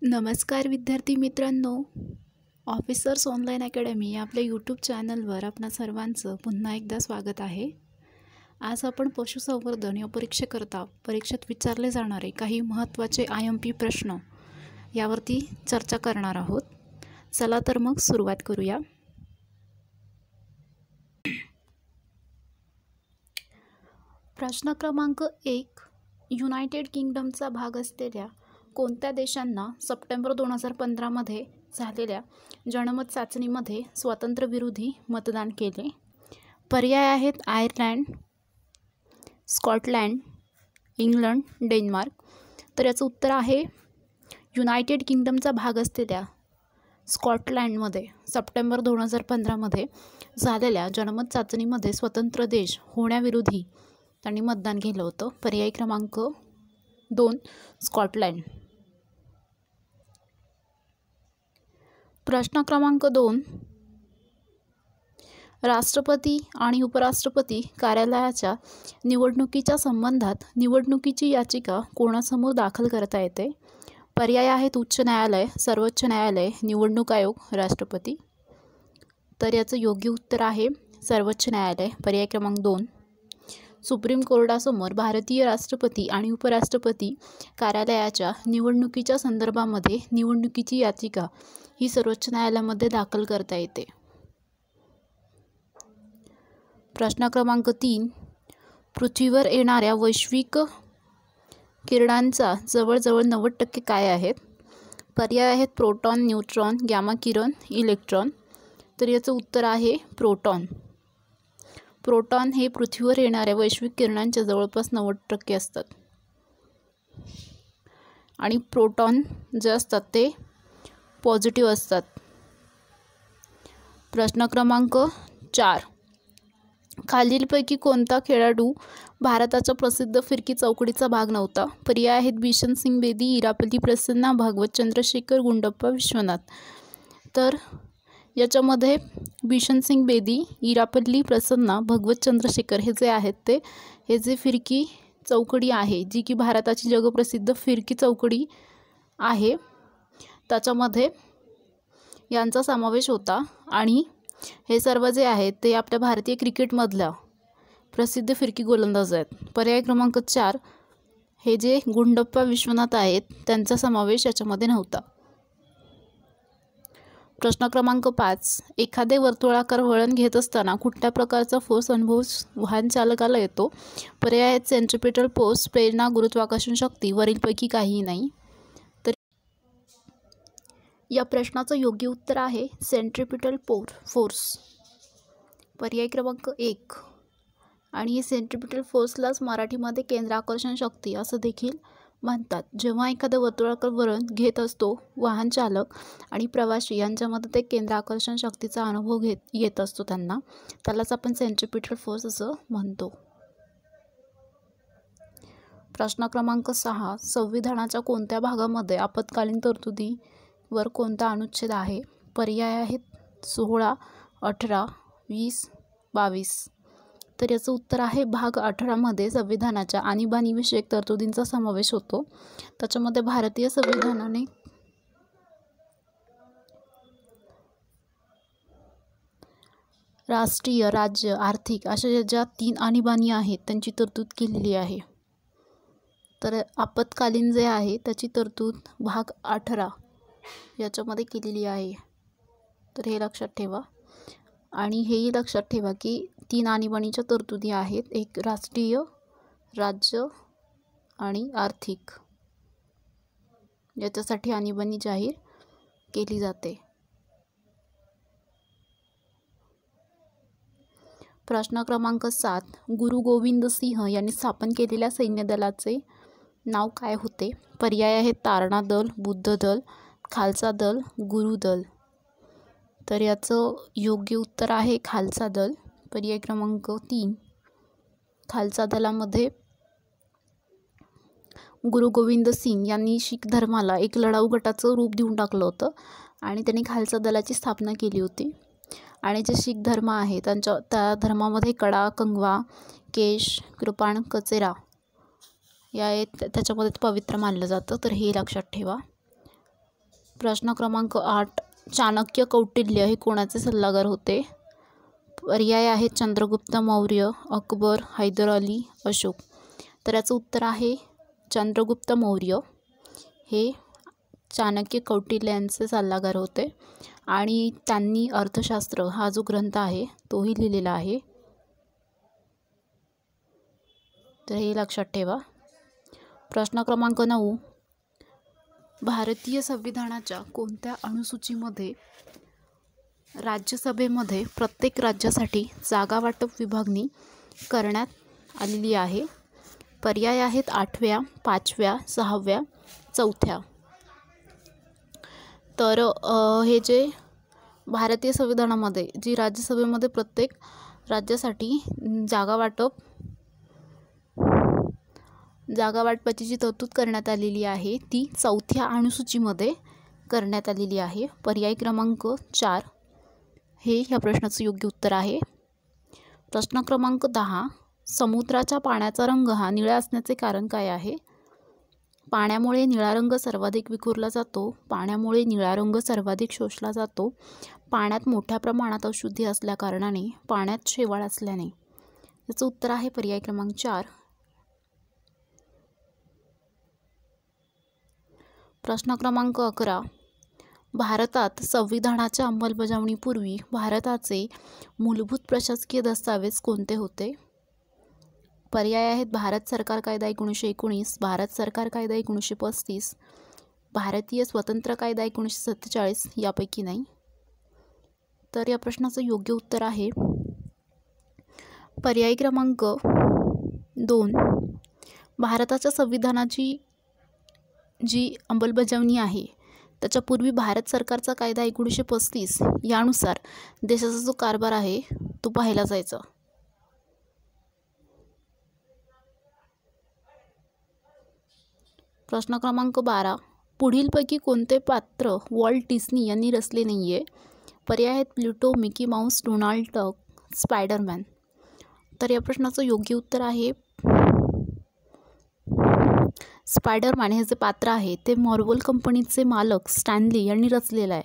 नमस्कार विद्यार्थी मित्रांनो, ऑफिसर्स ऑनलाईन अकॅडमी या आपल्या यूट्यूब चॅनलवर आपणा सर्वांचं पुन्हा एकदा स्वागत आहे. आज आपण पशुसंवर्धन या परीक्षेकरता परीक्षेत विचारले जाणारे काही महत्त्वाचे IMP प्रश्न यावरती चर्चा करणार आहोत. चला तर मग सुरुवात करूया. प्रश्न क्रमांक 1. युनायटेड किंगडमचा भाग असलेल्या कोणत्या देशांना सप्टेंबर 2015 मध्ये झालेल्या जनमत चाचणीमध्ये स्वातंत्र्यविरोधी मतदान केले? पर्याय आहेत आयर्लंड, स्कॉटलंड, इंग्लंड, डेन्मार्क. तर याचं उत्तर आहे युनायटेड किंगडमचा भाग असलेल्या स्कॉटलंडमध्ये सप्टेंबर 2015 मध्ये झालेल्या जनमत चाचणीमध्ये स्वतंत्र देश होण्याविरोधी त्यांनी मतदान केलं होतं. पर्याय क्रमांक 2 स्कॉटलंड. प्रश्न क्रमांक 2. राष्ट्रपती आणि उपराष्ट्रपती कार्यालयाच्या निवडणुकीच्या संबंधात निवडणुकीची याचिका कोणासमोर दाखल करता येते? पर्याय आहेत उच्च न्यायालय, सर्वोच्च न्यायालय, निवडणूक आयोग, राष्ट्रपती. तर याचं योग्य उत्तर आहे सर्वोच्च न्यायालय. पर्याय क्रमांक 2. सुप्रीम कोर्टासमोर भारतीय राष्ट्रपती आणि उपराष्ट्रपती कार्यालयाच्या निवडणुकीच्या संदर्भामध्ये निवडणुकीची याचिका ही सर्वोच्च न्यायालयामध्ये दाखल करता येते. प्रश्न क्रमांक 3. पृथ्वीवर येणाऱ्या वैश्विक किरणांचा जवळजवळ 90% काय आहेत? पर्याय आहेत प्रोटॉन, न्यूट्रॉन, गॅमा किरण, इलेक्ट्रॉन. तर याचं उत्तर आहे प्रोटॉन. प्रोटॉन हे पृथ्वीवर येणाऱ्या वैश्विक किरणांच्या जवळपास 90% असतात. आणि प्रोटॉन जे असतात ते पॉझिटिव्ह असतात. प्रश्न क्रमांक 4. खालीलपैकी कोणता खेळाडू भारताच्या प्रसिद्ध फिरकी चौकडीचा भाग नव्हता? पर्याय आहेत बिशन सिंग बेदी, इरापल्ली प्रसन्ना, भागवत चंद्रशेखर, गुंडप्पा विश्वनाथ. तर याच्यामध्ये बिशन सिंग बेदी, इरापल्ली प्रसन्ना, भगवत चंद्रशेखर हे जे आहेत ते हे जे फिरकी चौकडी आहे जी की भारताची जगप्रसिद्ध फिरकी चौकडी आहे त्याच्यामध्ये यांचा समावेश होता. आणि हे सर्व जे आहेत ते आपल्या भारतीय क्रिकेटमधल्या प्रसिद्ध फिरकी गोलंदाज आहेत. पर्याय क्रमांक 4 हे जे गुंडप्पा विश्वनाथ आहेत त्यांचा समावेश याच्यामध्ये नव्हता. प्रश्न क्रमांक 5. एखादे वर्तुळाकार वळण घेत असताना कुठल्या प्रकारचा फोर्स अनुभव वाहन चालकाला येतो? पर्याय आहेत सेंट्रिपिटल फोर्स, प्रेरणा, गुरुत्वाकर्षण शक्ती, वरीलपैकी काहीही नाही. तर या प्रश्नाचं योग्य उत्तर आहे सेंट्रिपिटल फोर्स. पर्याय क्रमांक 1. आणि हे सेंट्रिपिटल फोर्सलाच मराठीमध्ये केंद्राकर्षण शक्ती असं देखील म्हणतात. जेव्हा एखादं वर्तुळाकार वळण घेत असतो वाहन चालक आणि प्रवासी यांच्यामध्ये ते केंद्राकर्षण शक्तीचा अनुभव येत असतो त्यालाच आपण सेंट्रिपिटल फोर्स असं म्हणतो. प्रश्न क्रमांक 6. संविधानाच्या कोणत्या भागामध्ये आपत्कालीन तरतुदीवर कोणता अनुच्छेद आहे? पर्याय आहेत 16, 18, 20, 22. तर याचं उत्तर आहे भाग 18 मध्ये संविधानाच्या आणीबाणीविषयक तरतुदींचा समावेश होतो. त्याच्यामध्ये भारतीय संविधानाने राष्ट्रीय, राज्य, आर्थिक अशा ज्या 3 आणीबाणी आहेत त्यांची तरतूद केलेली आहे. तर आपत्कालीन जे आहे त्याची तरतूद भाग 18 याच्यामध्ये केलेली आहे. तर हे लक्षात ठेवा. आणि हेही लक्षात ठेवा की 3 आणीबाणीच्या तरतुदी आहेत. एक राष्ट्रीय, राज्य आणि आर्थिक याच्यासाठी आणीबाणी जाहीर केली जाते. प्रश्न क्रमांक 7. गुरु गोविंद सिंह यांनी स्थापन केलेल्या सैन्य दलाचे नाव काय होते? पर्याय आहेत तारणा दल, बुद्ध दल, खालसा दल, गुरु दल. तर याचं योग्य उत्तर आहे खालसा दल. पर्याय क्रमांक 3. खालसा दलामध्ये गुरु गोविंद सिंग यांनी शीख धर्माला एक लढाऊ गटाचं रूप देऊन टाकलं होतं आणि त्यांनी खालसा दलाची स्थापना केली होती. आणि जे शीख धर्म आहे त्या धर्मामध्ये कडा, कंगवा, केश, कृपाण, कचेरा या त्याच्यामध्ये पवित्र मानलं जातं. तर हे लक्षात ठेवा. प्रश्न क्रमांक 8, चाणक्य कौटिल्य हे कोणाचे सल्लागार होते? पर्याय आहेत चंद्रगुप्त मौर्य, अकबर, हैदर अली, अशोक. तर याचं उत्तर आहे चंद्रगुप्त मौर्य हे चाणक्य कौटिल्य यांचे सल्लागार होते आणि त्यांनी अर्थशास्त्र हा जो ग्रंथ आहे तोही लिहिलेला आहे. तर हे लक्षात ठेवा. प्रश्न क्रमांक 9, भारतीय संविधानाच्या कोणत्या अनुसूचीमध्ये राज्यसभेमध्ये प्रत्येक राज्यासाठी जागा वाटप विभागणी करण्यात आलेली आहे? पर्याय आहेत 8व्या, 5व्या, 6व्या, 4थ्या. तर हे जे भारतीय संविधानामध्ये जी राज्यसभेमध्ये प्रत्येक राज्यासाठी जागा वाटपाची जी तरतूद करण्यात आलेली आहे ती 4थ्या अनुसूचीमध्ये करण्यात आलेली आहे. पर्याय क्रमांक 4 हे ह्या प्रश्नाचं योग्य उत्तर आहे. प्रश्न क्रमांक 10, समुद्राच्या पाण्याचा रंग हा निळा असण्याचे कारण काय आहे? पाण्यामुळे निळा रंग सर्वाधिक विखुरला जातो, पाण्यामुळे निळा रंग सर्वाधिक शोषला जातो, पाण्यात मोठ्या प्रमाणात अशुद्धी असल्याकारणाने, पाण्यात शेवाळ असल्याने. याचं उत्तर आहे पर्याय क्रमांक 4. प्रश्न क्रमांक 11, भारतात संविधानाच्या अंमलबजावणीपूर्वी भारताचे मूलभूत प्रशासकीय दस्तावेज कोणते होते? पर्याय आहेत भारत सरकार कायदा 1919, भारत सरकार कायदा 1935, भारतीय स्वतंत्र कायदा 1947 यापैकी नाही. तर या प्रश्नाचं योग्य उत्तर आहे पर्याय क्रमांक 2. भारताच्या संविधानाची जी अंमलबजावणी आहे त्याच्यापूर्वी भारत सरकारचा कायदा 1935 यानुसार देशाचा जो कारभार आहे तो पाहिला जायचा. प्रश्न क्रमांक 12, पुढीलपैकी कोणते पात्र वॉल्ट डिस्नी यांनी रचले नाही आहे? पर्याय आहेत Pluto, Mickey Mouse, Donald duck, Spiderman. तर या प्रश्नाचं योग्य उत्तर आहे स्पायडरमॅन हे जे पात्र आहे ते मार्वल कंपनीचे मालक स्टॅनली यांनी रचलेलं आहे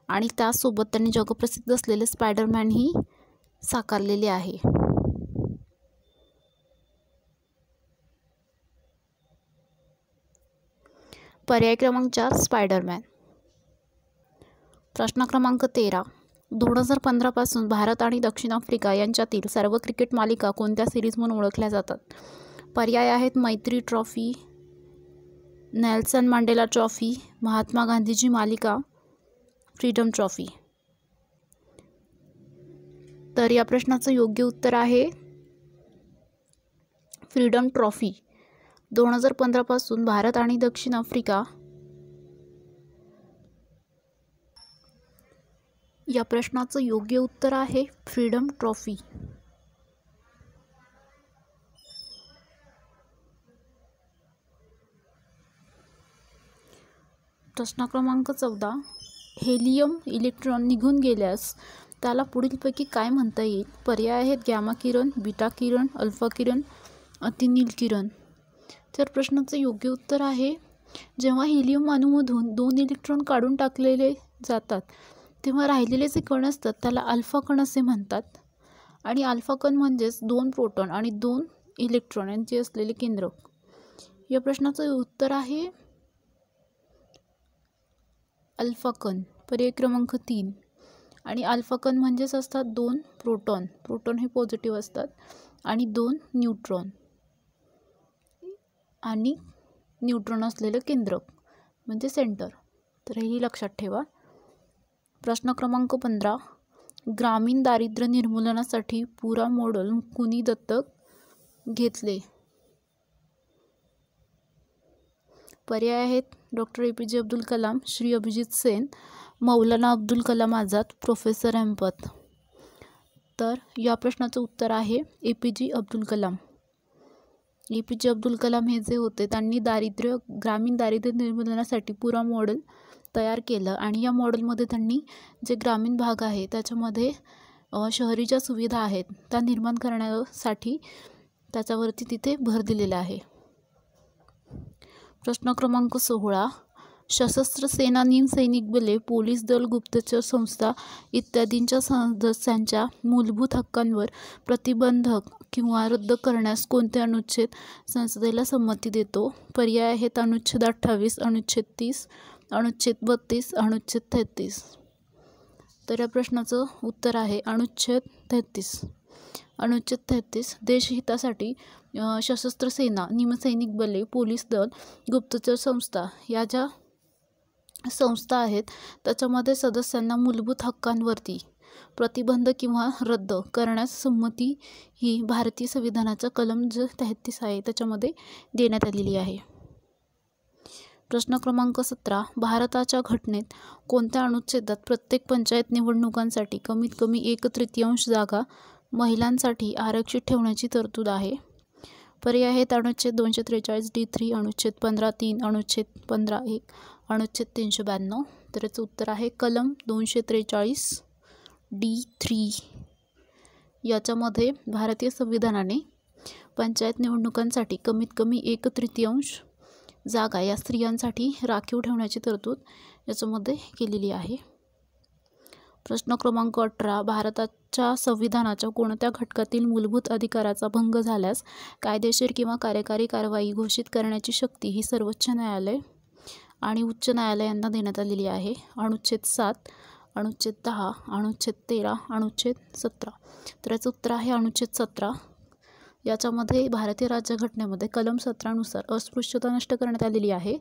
आणि त्यासोबत त्यांनी जगप्रसिद्ध असलेले स्पायडरमॅन ही साकारलेले आहे. पर्याय क्रमांक 4 स्पायडरमॅन. प्रश्न क्रमांक 13, 2015 पासून भारत आणि दक्षिण आफ्रिका यांच्यातील सर्व क्रिकेट मालिका कोणत्या सिरीज म्हणून ओळखल्या जातात? पर्याय आहेत मैत्री ट्रॉफी, नेल्सन मंडेला ट्रॉफी, महात्मा गांधीजी मालिका, फ्रीडम ट्रॉफी. तर या प्रश्नाचं योग्य उत्तर आहे फ्रीडम ट्रॉफी. 2015 पासून भारत आणि दक्षिण आफ्रिका या प्रश्नाचं योग्य उत्तर आहे फ्रीडम ट्रॉफी. प्रश्न क्रमांक 14, हेलियम इलेक्ट्रॉन निघून गेल्यास त्याला पुढीलपैकी काय म्हणता येईल? पर्याय आहेत गॅमा किरण, बीटा किरण, अल्फा किरण, अतिनील किरण. तर प्रश्नाचं योग्य उत्तर आहे जेव्हा हेलियम अणूमधून 2 इलेक्ट्रॉन काढून टाकलेले जातात तेव्हा राहिलेले जे कण असतात त्याला अल्फा कण असे म्हणतात आणि अल्फा कण म्हणजेच 2 प्रोटॉन आणि 2 इलेक्ट्रॉन यांचे असलेले केंद्रक. या प्रश्नाचं उत्तर आहे अल्फा कण. पर्याय क्रमांक 3. आणि अल्फा कण म्हणजेच असतात 2 प्रोटॉन, प्रोटॉन हे पॉझिटिव्ह असतात आणि 2 न्यूट्रॉन आणि न्यूट्रॉन असलेलं केंद्रक म्हणजे सेंटर. तर हेही लक्षात ठेवा. प्रश्न क्रमांक 15, ग्रामीण दारिद्र्य निर्मूलनासाठी पुरा मॉडेल कुणी दत्तक घेतले? पर्याय आहेत डॉक्टर APJ अब्दुल कलाम, श्री अभिजित सेन, मौलाना अब्दुल कलाम आझाद, प्रोफेसर अहमद. तर या प्रश्नाचं उत्तर आहे APJ अब्दुल कलाम. APJ अब्दुल कलाम हे जे होते त्यांनी ग्रामीण दारिद्र्य निर्मूलनासाठी पुरा मॉडेल तयार केलं आणि या मॉडेलमध्ये त्यांनी जे ग्रामीण भाग आहे त्याच्यामध्ये शहरी ज्या सुविधा आहेत त्या निर्माण करण्यासाठी त्याच्यावरती तिथे भर दिलेला आहे. प्रश्न क्रमांक 16, सशस्त्र सेना, निमसैनिक बले, पोलीस दल, गुप्तचर संस्था इत्यादींच्या सदस्यांच्या मूलभूत हक्कांवर प्रतिबंध किंवा रद्द करण्यास कोणते अनुच्छेद संसदेला संमती देतो? पर्याय आहेत अनुच्छेद 28, अनुच्छेद 30, अनुच्छेद 32, अनुच्छेद 33. तर या प्रश्नाचं उत्तर आहे अनुच्छेद 33. अनुच्छेद 33 देशहितासाठी सशस्त्र सेना, निमसैनिक बले, पोलीस दल, गुप्तचर संस्था या ज्या संस्था आहेत त्याच्यामध्ये सदस्यांना मूलभूत हक्कांवरती प्रतिबंध किंवा रद्द करण्यास संमती ही भारतीय संविधानाचा कलम जो 33 आहे त्याच्यामध्ये देण्यात आलेली आहे. प्रश्न क्रमांक 17. भारताच्या घटनेत कोणत्या अनुच्छेदात प्रत्येक पंचायत निवडणुकांसाठी कमीत कमी 1/3 जागा महिलांसाठी आरक्षित ठेवण्याची तरतूद आहे? पर्याय आहेत अनुच्छेद 243 D3, अनुच्छेद 15(3), अनुच्छेद 15(1), अनुच्छेद 392. तर याचं उत्तर आहे कलम 243 D3. याच्यामध्ये भारतीय संविधानाने पंचायत निवडणुकांसाठी कमीत कमी 1/3 जागा या स्त्रियांसाठी राखीव ठेवण्याची तरतूद याच्यामध्ये केलेली आहे. प्रश्न क्रमांक 18. भारताच्या संविधानाच्या कोणत्या घटकातील मूलभूत अधिकाराचा भंग झाल्यास कायदेशीर किंवा कार्यकारी कारवाई घोषित करण्याची शक्ती ही सर्वोच्च न्यायालय आणि उच्च न्यायालयांना देण्यात आलेली आहे? अनुच्छेद 7, अनुच्छेद 10, अनुच्छेद 13, अनुच्छेद 17. तर याचं उत्तर आहे अनुच्छेद 17. याच्यामध्ये भारतीय राज्यघटनेमध्ये कलम 17 नुसार अस्पृश्यता नष्ट करण्यात आलेली आहे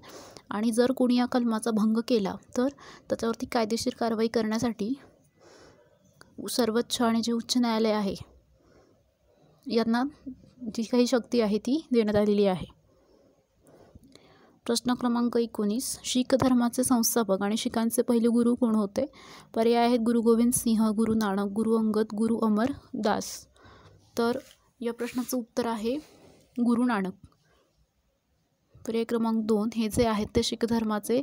आणि जर कोणी या कलमाचा भंग केला तर त्याच्यावरती कायदेशीर कारवाई करण्यासाठी सर्वोच्च आणि जे उच्च न्यायालय आहे यांना जी काही शक्ती आहे ती देण्यात आलेली आहे. प्रश्न क्रमांक 19. शीख धर्माचे संस्थापक आणि शीखांचे पहिले गुरु कोण होते? पर्याय आहेत गुरु गोविंद सिंह, गुरु नानक, गुरु अंगद, गुरु अमर दास. तर या प्रश्नाचं उत्तर आहे गुरु नानक. पर्याय क्रमांक 2 हे जे आहेत ते शीख धर्माचे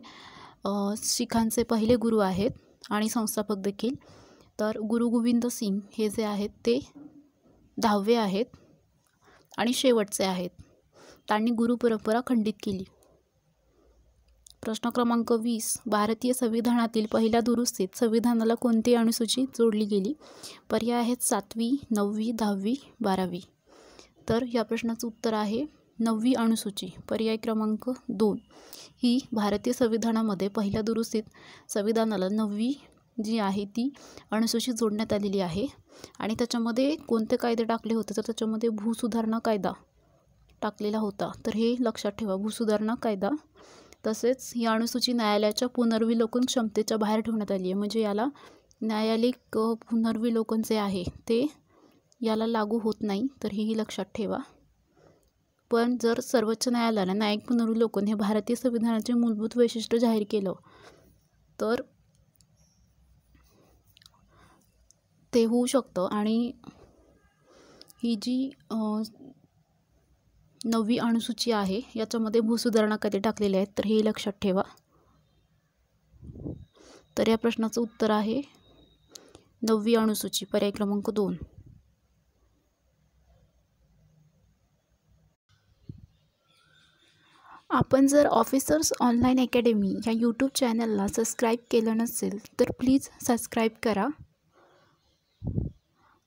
शीखांचे पहिले गुरु आहेत आणि संस्थापक देखील. तर गुरु गोविंद सिंग हे जे आहेत ते 10वे आहेत आणि शेवटचे आहेत. त्यांनी गुरु परंपरा खंडित केली. प्रश्न क्रमांक 20. भारतीय संविधानातील पहिल्या दुरुस्तीत संविधानाला कोणती अनुसूची जोडली गेली? पर्याय आहेत 7वी, 9वी, 10वी, 12वी. तर या प्रश्नाचं उत्तर आहे 9वी अनुसूची. पर्याय क्रमांक 2 ही भारतीय संविधानामध्ये पहिल्या दुरुस्तीत संविधानाला 9वी जी आहे ती अनुसूची जोडण्यात आलेली आहे. आणि त्याच्यामध्ये कोणते कायदे टाकले होते तर त्याच्यामध्ये भूसुधारणा कायदा टाकलेला होता. तर हे लक्षात ठेवा, भूसुधारणा कायदा. तसेच ही अनुसूची न्यायालयाच्या पुनर्विलोकन क्षमतेच्या बाहेर ठेवण्यात आली आहे. म्हणजे याला न्यायालयिक पुनर्विलोकन जे आहे ते याला लागू होत नाही. तर हेही लक्षात ठेवा. पण जर सर्वोच्च न्यायालयाने न्यायिक पुनर्विलोकन हे भारतीय संविधानाचे मूलभूत वैशिष्ट्य जाहीर केलं तर ते होऊ शकतं. आणि ही जी 9वी अनुसूची आहे याच्यामध्ये भूसुधारणा कायदे टाकलेले आहेत. तर हे लक्षात ठेवा. तर या प्रश्नाचं उत्तर आहे 9वी अनुसूची. पर्याय क्रमांक 2. आपण जर ऑफिसर्स ऑनलाईन अकॅडमी या यूट्यूब चॅनलला सबस्क्राईब केलं नसेल तर प्लीज सबस्क्राईब करा.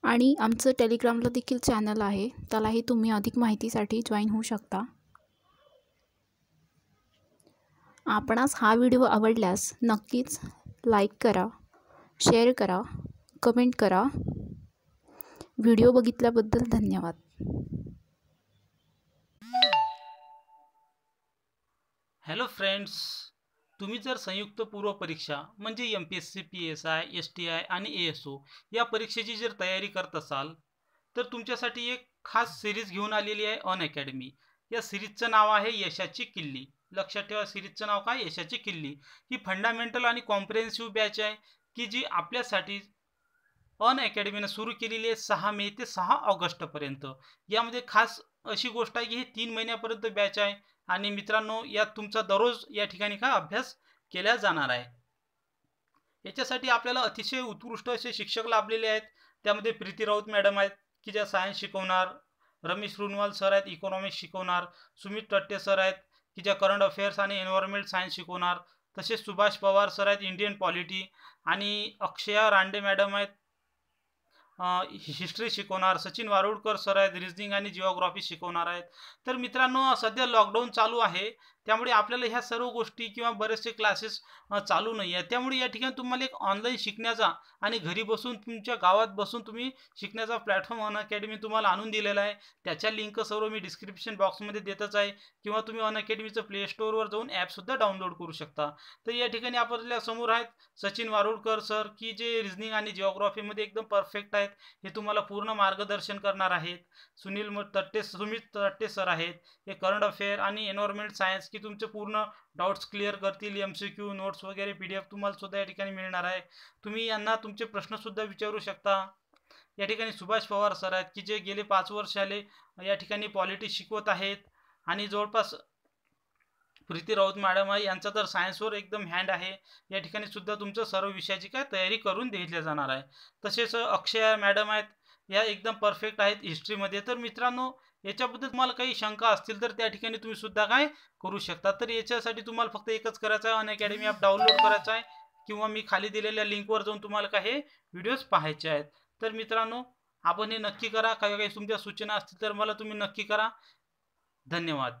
आणि आमचं टेलिग्रामला देखील चॅनल आहे, त्यालाही तुम्ही अधिक माहितीसाठी जॉईन होऊ शकता. आपणास हा व्हिडिओ आवडल्यास नक्कीच लाईक करा, शेअर करा, कमेंट करा. व्हिडिओ बघितल्याबद्दल धन्यवाद. हॅलो फ्रेंड्स, तुम्ही जर संयुक्त पूर्व परीक्षा म्हणजे MPSC, PSI, STI आणि ASO या परीक्षेची जर तयारी करत असाल तर तुमच्यासाठी एक खास सिरीज घेऊन आलेली आहे ऑन अकॅडमी. या सिरीजचं नाव आहे यशाची किल्ली. लक्षात ठेवा, सिरीजचं नाव काय? यशाची किल्ली. ही फंडामेंटल आणि कॉम्प्रिहेन्सिव्ह बॅच आहे की जी आपल्यासाठी ऑन अकॅडमीनं सुरू केलेली आहे 6 मे ते 6 ऑगस्टपर्यंत. यामध्ये खास अशी गोष्ट आहे की ही 3 महिन्यापर्यंत बॅच आहे. आणि मित्रांनो, यात तुमचा दररोज या ठिकाणी काय अभ्यास केला जाणार आहे. याच्यासाठी आपल्याला अतिशय उत्कृष्ट असे शिक्षक लाभलेले आहेत. त्यामध्ये प्रीती राऊत मॅडम आहेत की ज्या सायन्स शिकवणार, रमेश रुनवाल सर आहेत इकॉनॉमिक्स शिकवणार, सुमित टट्टे सर आहेत की ज्या करंट अफेअर्स आणि एन्व्हायरमेंट सायन्स शिकवणार, तसेच सुभाष पवार सर आहेत इंडियन पॉलिटी, आणि अक्षया रांडे मॅडम आहेत हिस्ट्री शिकवणार, सचिन वारुळकर सर आहेत रिजनिंग आणि जिओग्राफी शिकवणार आहेत. तर मित्रांनो, सध्या लॉकडाऊन चालू आहे, त्यामुळे आपल्याला ह्या सर्व गोष्टी किंवा बरेचसे क्लासेस चालू नाही आहेत. त्यामुळे या ठिकाणी तुम्हाला एक ऑनलाईन शिकण्याचा आणि घरी बसून तुमच्या गावात बसून तुम्ही शिकण्याचा प्लॅटफॉर्म अनअकॅडमी तुम्हाला आणून दिलेला आहे. त्याच्या लिंक सर्व मी डिस्क्रिप्शन बॉक्समध्ये देतच आहे, किंवा तुम्ही अनअकॅडमीचं प्ले स्टोअरवर जाऊन ॲपसुद्धा डाउनलोड करू शकता. तर या ठिकाणी आपल्या समोर आहेत सचिन वारुळकर सर, की जे रिजनिंग आणि जिओग्राफीमध्ये एकदम परफेक्ट आहेत, हे तुम्हाला पूर्ण मार्गदर्शन करणार आहेत. सुमित तट्टे सर आहेत, हे करंट अफेअर आणि एन्व्हायरमेंट सायन्स की तुमचे पूर्ण डाऊट्स क्लिअर करतील. MCQ नोट्स वगैरे PDF तुम्हाला सुद्धा या ठिकाणी मिळणार आहे. तुम्ही यांना तुमचे प्रश्न सुद्धा विचारू शकता. या ठिकाणी सुभाष पवार सर आहेत, की जे गेले 5 वर्ष आले या ठिकाणी पॉलिटी शिकवत आहेत, आणि जवळपास प्रीती राऊत मॅडम आहे, यांचा तर सायन्सवर एकदम हँड आहे. या ठिकाणी सुद्धा तुमचं सर्व विषयाची काय तयारी करून दिली जाणार आहे. तसेच अक्षय मॅडम आहेत, या एकदम परफेक्ट आहेत हिस्ट्रीमध्ये. तर मित्रांनो, याच्याबद्दल तुम्हाला काही शंका असतील तर त्या ठिकाणी तुम्ही सुद्धा काय करू शकता. तर याच्यासाठी तुम्हाला फक्त एकच करायचं आहे, अनअकॅडमी ॲप डाउनलोड करायचं आहे, किंवा मी खाली दिलेल्या लिंकवर जाऊन तुम्हाला काय हे व्हिडिओज पाहायचे आहेत. तर मित्रांनो, आपण हे नक्की करा. काही तुमच्या सूचना असतील तर मला तुम्ही नक्की करा. धन्यवाद.